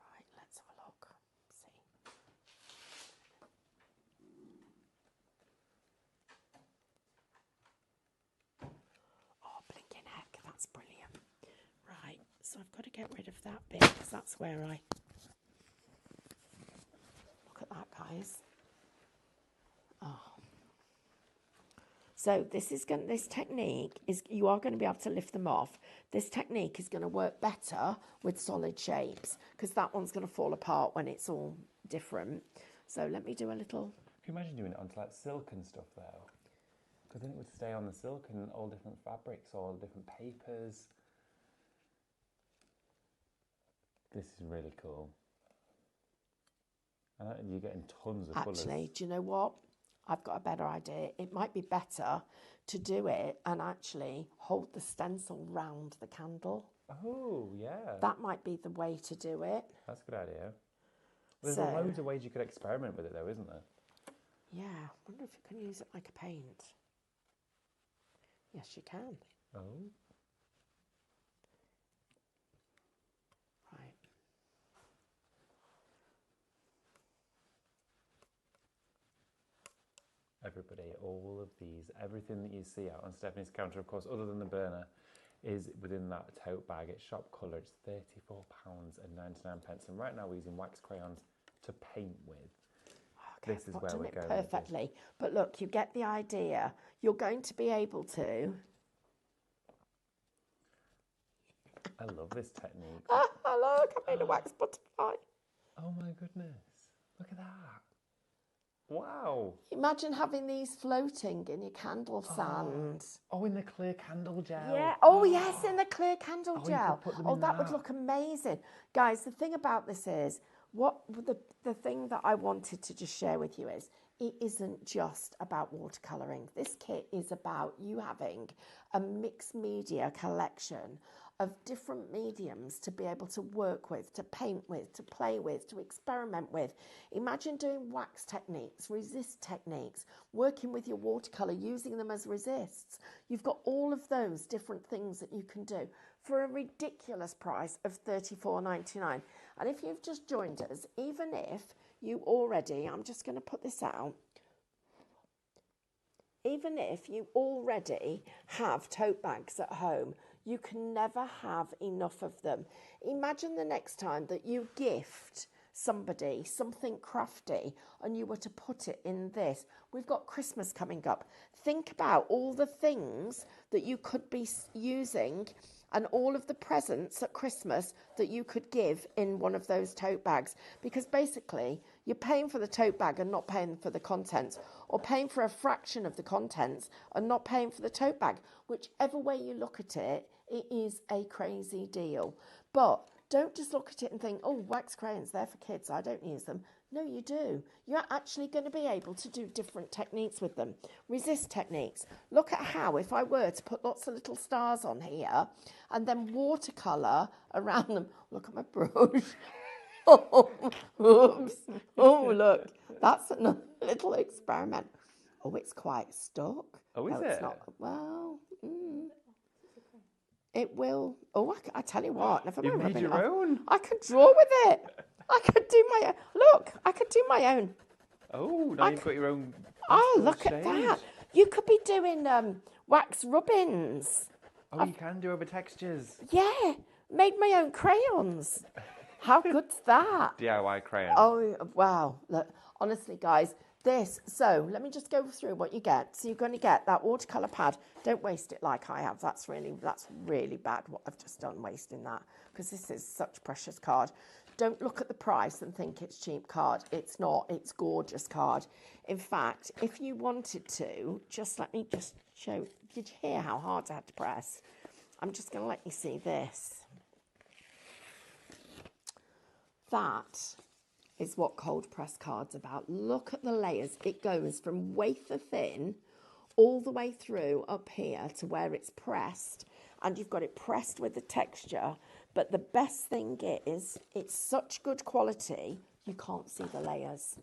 Right, let's have a look. See. Oh, blinking heck, that's brilliant. Right, so I've got to get rid of that bit because that's where I... Look at that, guys. Oh. So this technique is, you are going to be able to lift them off. This technique is going to work better with solid shapes because that one's going to fall apart when it's all different. So let me do a little... Can you imagine doing it onto like silk and stuff though? Because then it would stay on the silk and all different fabrics, all different papers. This is really cool. And you're getting tons of colours. Actually, do you know what? I've got a better idea. It might be better to do it and actually hold the stencil round the candle. Oh, yeah. That might be the way to do it. That's a good idea. There's So- loads of ways you could experiment with it though, isn't there? Yeah, I wonder if you can use it like a paint. Yes, you can. Oh. Right. Everybody, all of these, everything that you see out on Stephanie's counter, of course, other than the burner, is within that tote bag. It's shop colour. It's £34.99. And right now we're using wax crayons to paint with. Okay, This I've is not where done we're it going with this. perfectly. But look, you get the idea. You're going to be able to... I love this technique. Ah, look, I made a wax butterfly. Oh my goodness. Look at that. Wow. Imagine having these floating in your candle sand. Oh, in the clear candle gel. Yeah. Oh, yes, in the clear candle you could gel. put them Oh, in that would that. look amazing. Guys, the thing about this is, the thing that I wanted to just share with you is, it isn't just about watercolouring. This kit is about you having a mixed media collection of different mediums to be able to work with, to paint with, to play with, to experiment with. Imagine doing wax techniques, resist techniques, working with your watercolour, using them as resists. You've got all of those different things that you can do for a ridiculous price of $34.99. And if you've just joined us, even if you already, I'm just going to put this out, even if you already have tote bags at home, you can never have enough of them. Imagine the next time that you gift somebody something crafty and you were to put it in this. We've got Christmas coming up. Think about all the things that you could be using and all of the presents at Christmas that you could give in one of those tote bags. Because basically, you're paying for the tote bag and not paying for the contents, or paying for a fraction of the contents and not paying for the tote bag. Whichever way you look at it, it is a crazy deal. But don't just look at it and think, oh, wax crayons, they're for kids, I don't use them. No, you do. You're actually going to be able to do different techniques with them. Resist techniques. Look at how, if I were to put lots of little stars on here and then watercolour around them. Look at my brush. Oh, oops. Oh, look. That's another little experiment. Oh, it's quite stuck. Oh, is no, it? It's not. Well, it will. Oh, I tell you what. Never You've mind. made your own. I could draw with it. I could do my own. Look, I could do my own. Oh, now you've got your own. Oh, pastel look at shade. that. You could be doing wax rubbings. Oh, you can do over textures. Yeah, made my own crayons. How good's that? DIY crayon. Oh, wow. Look, honestly, guys, so let me just go through what you get. So you're going to get that watercolour pad. Don't waste it like I have. That's really bad what I've just done, wasting that, because this is such precious card. Don't look at the price and think it's cheap card. It's not. It's gorgeous card. In fact, if you wanted to, let me just show. Did you hear how hard I had to press? I'm just going to let you see this. That is what cold press card's about. Look at the layers. It goes from wafer thin all the way through up here to where it's pressed, and you've got it pressed with the texture. But the best thing is it's such good quality, you can't see the layers.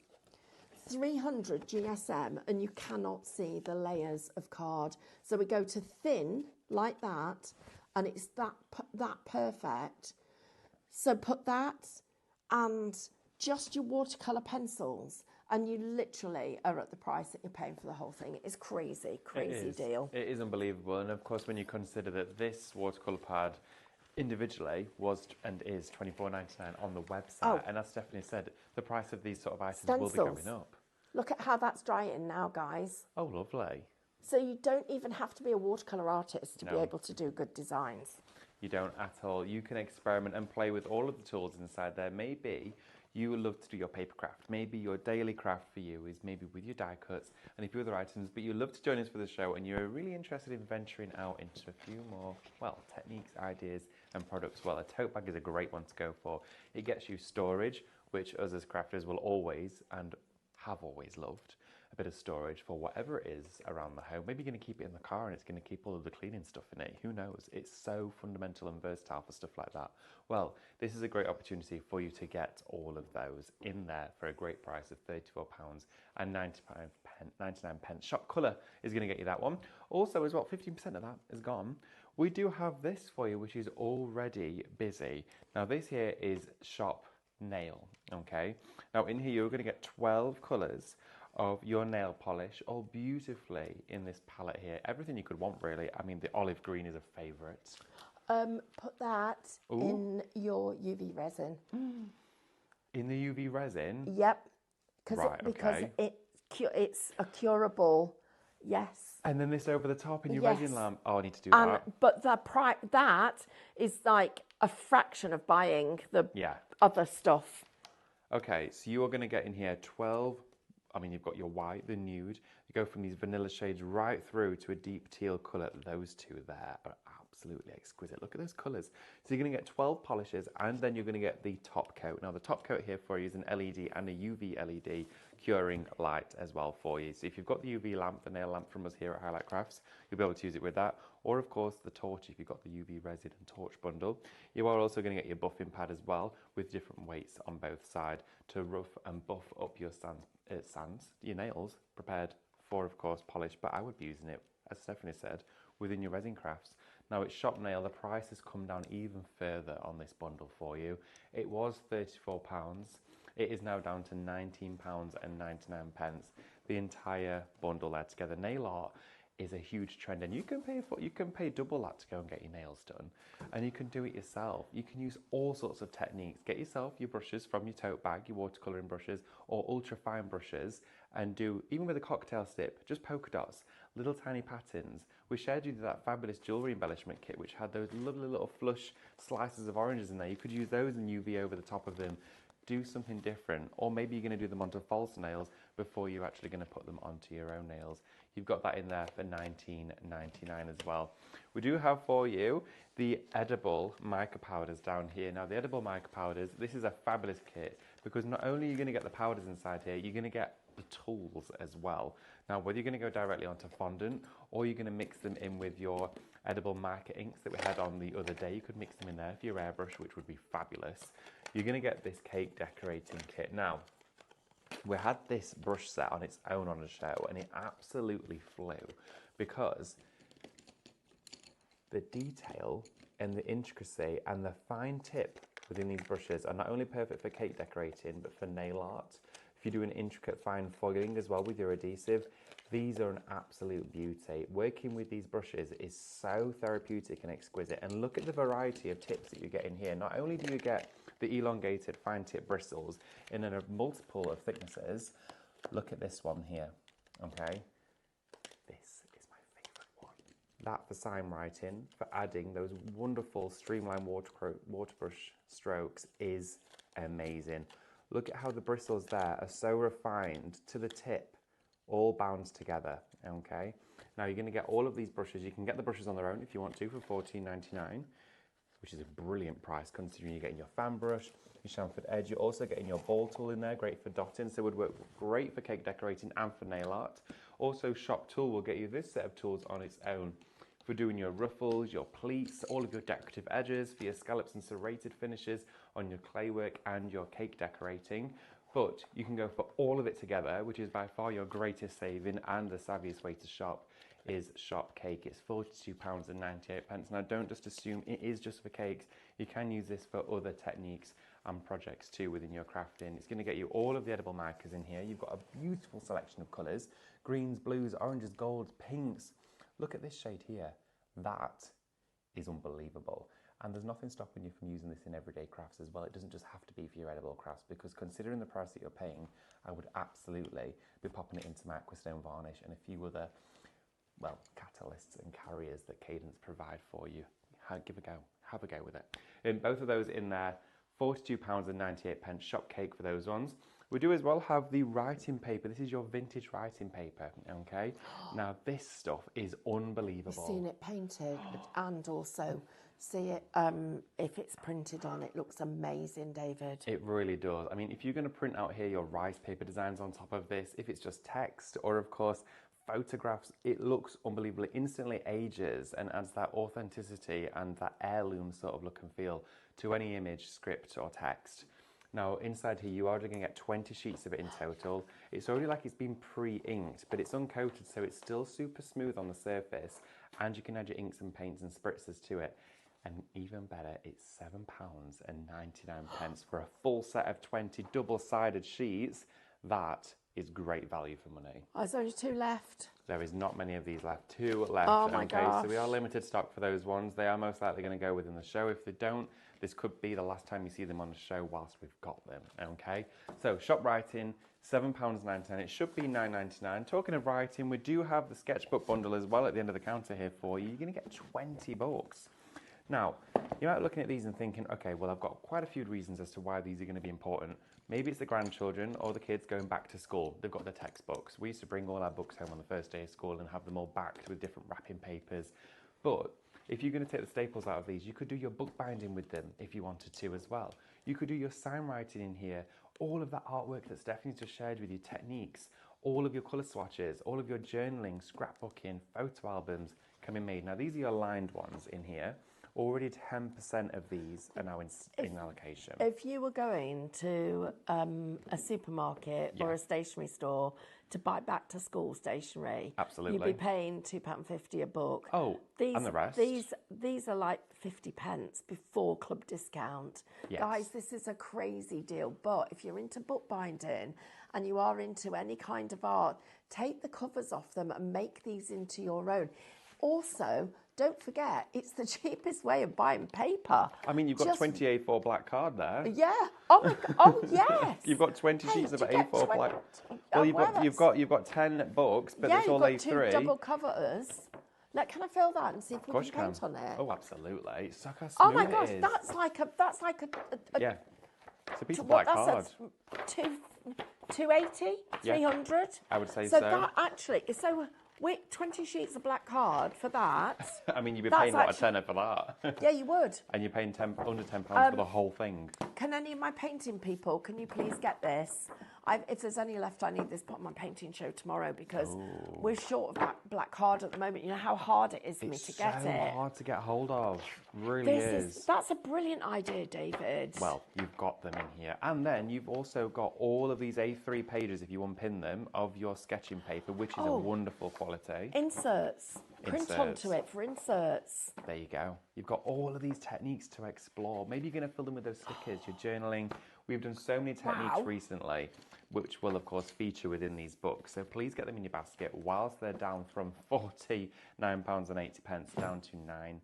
300 GSM and you cannot see the layers of card. So we go to thin like that, and it's that perfect. So put that and just your watercolour pencils, and you literally are at the price that you're paying for the whole thing. It's crazy deal. It is unbelievable. And of course, when you consider that this watercolour pad individually was and is $24.99 on the website. Oh. And as Stephanie said, the price of these sort of items will be Stencils. going up. Look at how that's drying now, guys. Oh, lovely. So you don't even have to be a watercolour artist to be No. able to do good designs. You don't at all. You can experiment and play with all of the tools inside there. Maybe you would love to do your paper craft. Maybe your daily craft for you is maybe with your die cuts and a few other items, but you love to join us for the show and you're really interested in venturing out into a few more, well, techniques, ideas and products. Well, a tote bag is a great one to go for. It gets you storage, which us as crafters will always and have always loved. A bit of storage for whatever it is around the home. Maybe you're going to keep it in the car and it's going to keep all of the cleaning stuff in it. Who knows? It's so fundamental and versatile for stuff like that. Well, this is a great opportunity for you to get all of those in there for a great price of £34.99. Shop Colour is going to get you that one. Also, as well, 15% of that is gone. We do have this for you, which is already busy. Now, this here is Shop Nail, okay? Now, in here, you're going to get 12 colours of your nail polish, all beautifully in this palette here. Everything you could want, really. I mean, the olive green is a favourite. Put that in your UV resin. In the UV resin? Yep. Right, because okay. it's a curable, yes. And then this over the top in your Yes. resin lamp. Oh, I need to do that. But that is like a fraction of buying the Yeah. other stuff. Okay, so you are going to get in here 12 I mean, you've got your white, the nude. You go from these vanilla shades right through to a deep teal colour. Those two there are absolutely exquisite. Look at those colours. So you're going to get 12 polishes, and then you're going to get the top coat. Now, the top coat here for you is an LED and a UV LED curing light as well for you. So if you've got the UV lamp, the nail lamp from us here at Highlight Crafts, you'll be able to use it with that. Or of course the torch if you've got the UV resin and torch bundle. You are also going to get your buffing pad as well with different weights on both sides to rough and buff up your your nails, prepared for of course polish, but I would be using it, as Stephanie said, within your resin crafts. Now it's shop nail, the price has come down even further on this bundle for you. It was £34. It is now down to £19.99. The entire bundle there together. Nail art is a huge trend, and you can pay double that to go and get your nails done, and you can do it yourself. You can use all sorts of techniques. Get yourself your brushes from your tote bag, your watercolouring brushes or ultra fine brushes, and do, even with a cocktail tip, just polka dots, little tiny patterns. We shared you that fabulous jewellery embellishment kit which had those lovely little flush slices of oranges in there. You could use those and UV over the top of them. Do something different, or maybe you're going to do them onto false nails before you're actually going to put them onto your own nails. You've got that in there for £19.99 as well. We do have for you the edible mica powders down here. Now the edible mica powders, this is a fabulous kit because not only are you going to get the powders inside here, you're going to get the tools as well. Now whether you're going to go directly onto fondant or you're going to mix them in with your edible mica inks that we had on the other day, you could mix them in there for your airbrush, which would be fabulous. You're going to get this cake decorating kit. Now, we had this brush set on its own on the show and it absolutely flew because the detail and the intricacy and the fine tip within these brushes are not only perfect for cake decorating but for nail art. If you do an intricate fine foiling as well with your adhesive, these are an absolute beauty. Working with these brushes is so therapeutic and exquisite, and look at the variety of tips that you get in here. Not only do you get the elongated fine tip bristles in a multiple of thicknesses, look at this one here, okay? This is my favourite one. That for sign writing, for adding those wonderful streamlined water brush strokes is amazing. Look at how the bristles there are so refined to the tip, all bound together, okay? Now you're going to get all of these brushes. You can get the brushes on their own if you want to for £14.99, which is a brilliant price considering you're getting your fan brush, your chamfered edge. You're also getting your ball tool in there, great for dotting, so it would work great for cake decorating and for nail art. Also, Shop Tool will get you this set of tools on its own for doing your ruffles, your pleats, all of your decorative edges, for your scallops and serrated finishes on your clay work and your cake decorating. But you can go for all of it together, which is by far your greatest saving and the savviest way to shop is Shop Cake. It's £42.98. Now don't just assume it is just for cakes. You can use this for other techniques and projects too within your crafting. It's going to get you all of the edible micas in here. You've got a beautiful selection of colours, greens, blues, oranges, golds, pinks. Look at this shade here. That is unbelievable. And there's nothing stopping you from using this in everyday crafts as well. It doesn't just have to be for your edible crafts, because considering the price that you're paying, I would absolutely be popping it into my Aquastone varnish and a few other, well, catalysts and carriers that Cadence provide for you. Give a go. Have a go with it. And both of those in there, £42.98, Shop Cake for those ones. We do as well have the writing paper. This is your vintage writing paper, okay? Now this stuff is unbelievable. I've seen it painted and also see it if it's printed on. It looks amazing, David. It really does. I mean, if you're going to print out here your rice paper designs on top of this, if it's just text or of course photographs, it looks unbelievable. It instantly ages and adds that authenticity and that heirloom sort of look and feel to any image, script or text. Now inside here you are going to get 20 sheets of it in total. It's already like it's been pre-inked, but it's uncoated, so it's still super smooth on the surface, and you can add your inks and paints and spritzers to it. And even better, it's £7.99 for a full set of 20 double-sided sheets. That is great value for money. Oh, there's only 2 left. There is not many of these left. 2 left. Oh my gosh. So we are limited stock for those ones. They are most likely going to go within the show. If they don't, this could be the last time you see them on the show whilst we've got them, okay? So Shop Writing, £7.99. It should be £9.99. Talking of writing, we do have the sketchbook bundle as well at the end of the counter here for you. You're going to get 20 books. Now, you might be looking at these and thinking, okay, well, I've got quite a few reasons as to why these are going to be important. Maybe it's the grandchildren or the kids going back to school. They've got their textbooks. We used to bring all our books home on the first day of school and have them all backed with different wrapping papers. But if you're going to take the staples out of these, you could do your book binding with them if you wanted to as well. You could do your sign writing in here, all of that artwork that Stephanie's just shared with you, techniques, all of your colour swatches, all of your journaling, scrapbooking, photo albums can be made. Now, these are your lined ones in here. Already 10% of these are now in allocation. If you were going to a supermarket or a stationery store to buy back to school stationery, Absolutely. you'd be paying £2.50 a book. Oh, and the rest. These are like 50 pence before club discount. Yes. Guys, this is a crazy deal. But if you're into bookbinding and you are into any kind of art, take the covers off them and make these into your own. Also, don't forget, it's the cheapest way of buying paper. I mean, you've got 20 A4 black card there. Yeah. Oh my God. Oh yes. You've got 20 sheets of you get A4 black. Well, you've got 10 books, but yeah, it's all you've got A3. two double covers. Like, can I fill that and see if we Of course can you paint on it? Oh, absolutely. It's like how Oh my smooth gosh, it is. that's like a Yeah. It's a piece of what, black that's card. a 280, Yeah. 300. I would say So so. that actually, so with 20 sheets of black card for that. I mean, you'd be That's paying, what, a actually- tenner for that? Yeah, you would. And you're paying under £10 for the whole thing. Can any of my painting people, can you please get this? If there's any left, I need this part of my painting show tomorrow because we're short of black card at the moment. You know how hard it is for me to get It's so it. hard to get hold of. Really is. That's a brilliant idea, David. Well, you've got them in here. And then you've also got all of these A3 pages, if you unpin them, of your sketching paper, which is a wonderful quality. Inserts. Print onto it for inserts. There you go. You've got all of these techniques to explore. Maybe you're going to fill them with those stickers, your journaling. We've done so many techniques recently, which will, of course, feature within these books. So please get them in your basket whilst they're down from £49.80 down to £9.99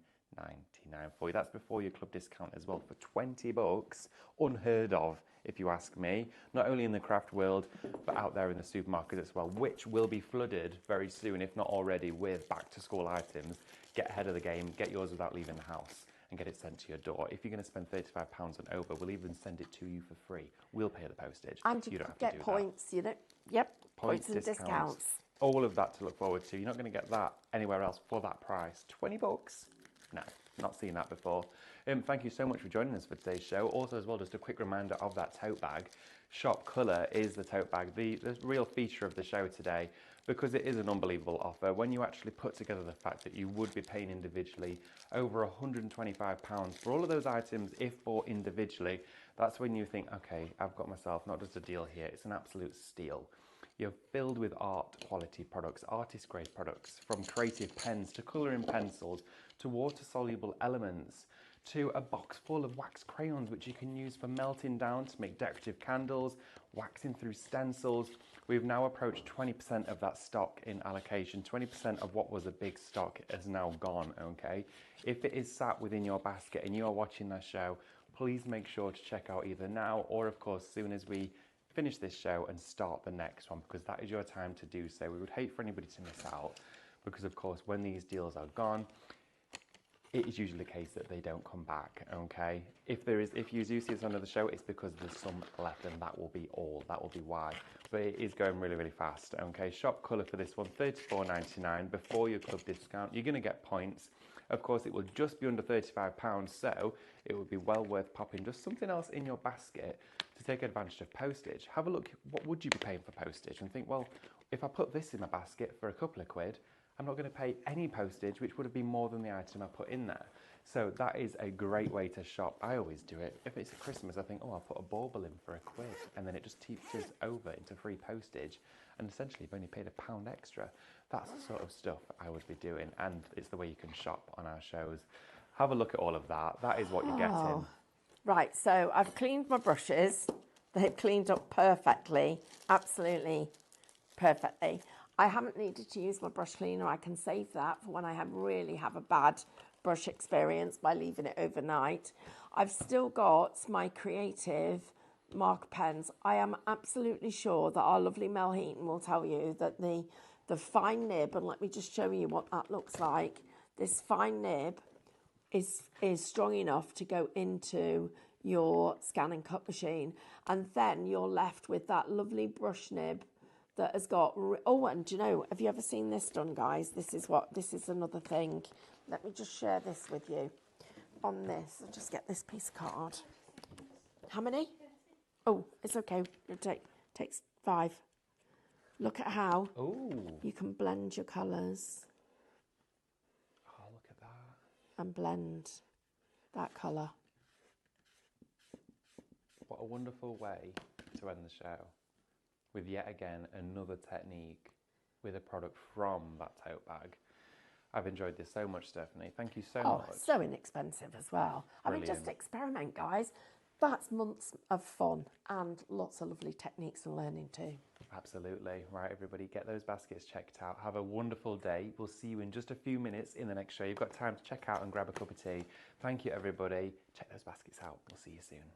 for you. That's before your club discount as well for 20 books. Unheard of, if you ask me. Not only in the craft world, but out there in the supermarket as well, which will be flooded very soon, if not already, with back-to-school items. Get ahead of the game. Get yours without leaving the house and get it sent to your door. If you're going to spend £35 and over, we'll even send it to you for free. We'll pay the postage. And you don't could have to get do points, you know. Yep, points and discounts. All of that to look forward to. You're not going to get that anywhere else for that price. 20 bucks? No, not seen that before. Thank you so much for joining us for today's show. Also, as well, just a quick reminder of that tote bag. Shop Colour is the tote bag, the real feature of the show today, because it is an unbelievable offer. When you actually put together the fact that you would be paying individually over £125 for all of those items, if bought individually, that's when you think, okay, I've got myself not just a deal here, it's an absolute steal. You're filled with art quality products, artist grade products, from creative pens to colouring pencils to water soluble elements to a box full of wax crayons which you can use for melting down to make decorative candles, waxing through stencils. We've now approached 20% of that stock in allocation. 20% of what was a big stock is now gone, okay? If it is sat within your basket and you are watching that show, please make sure to check out either now or, of course, soon as we finish this show and start the next one, because that is your time to do so. We would hate for anybody to miss out because, of course, when these deals are gone, it is usually the case that they don't come back, okay? If you do see us on another show, it's because there's some left, and that will be all. That will be why. But it is going really, really fast, okay? Shop Colour for this one, £34.99 before your club discount. You're going to get points. Of course, it will just be under £35, so it would be well worth popping just something else in your basket to take advantage of postage. Have a look, what would you be paying for postage? And think, well, if I put this in my basket for a couple of quid, I'm not going to pay any postage, which would have been more than the item I put in there. So that is a great way to shop. I always do it. If it's at Christmas, I think, oh, I'll put a bauble in for a quid. And then it just teeters over into free postage. And essentially, you've only paid £1 extra. That's the sort of stuff I would be doing. And it's the way you can shop on our shows. Have a look at all of that. That is what you're getting. Right, so I've cleaned my brushes. They've cleaned up perfectly, absolutely perfectly. I haven't needed to use my brush cleaner. I can save that for when I really have a bad brush experience by leaving it overnight. I've still got my creative marker pens. I am absolutely sure that our lovely Mel Heaton will tell you that the fine nib, and let me just show you what that looks like. This fine nib is strong enough to go into your scan and cut machine, and then you're left with that lovely brush nib that has got. Oh, and do you know? Have you ever seen this done, guys? This is another thing. Let me just share this with you. On this, I'll just get this piece of card. How many? Oh, it's okay. It takes 5. Look at how you can blend your colours. Oh, look at that. And blend that colour. What a wonderful way to end the show with yet again another technique with a product from that tote bag. I've enjoyed this so much, Stephanie. Thank you so much. So inexpensive as well. I mean, just experiment, guys. That's months of fun and lots of lovely techniques and learning too. Absolutely. Right, everybody, get those baskets checked out. Have a wonderful day. We'll see you in just a few minutes in the next show. You've got time to check out and grab a cup of tea. Thank you, everybody. Check those baskets out. We'll see you soon.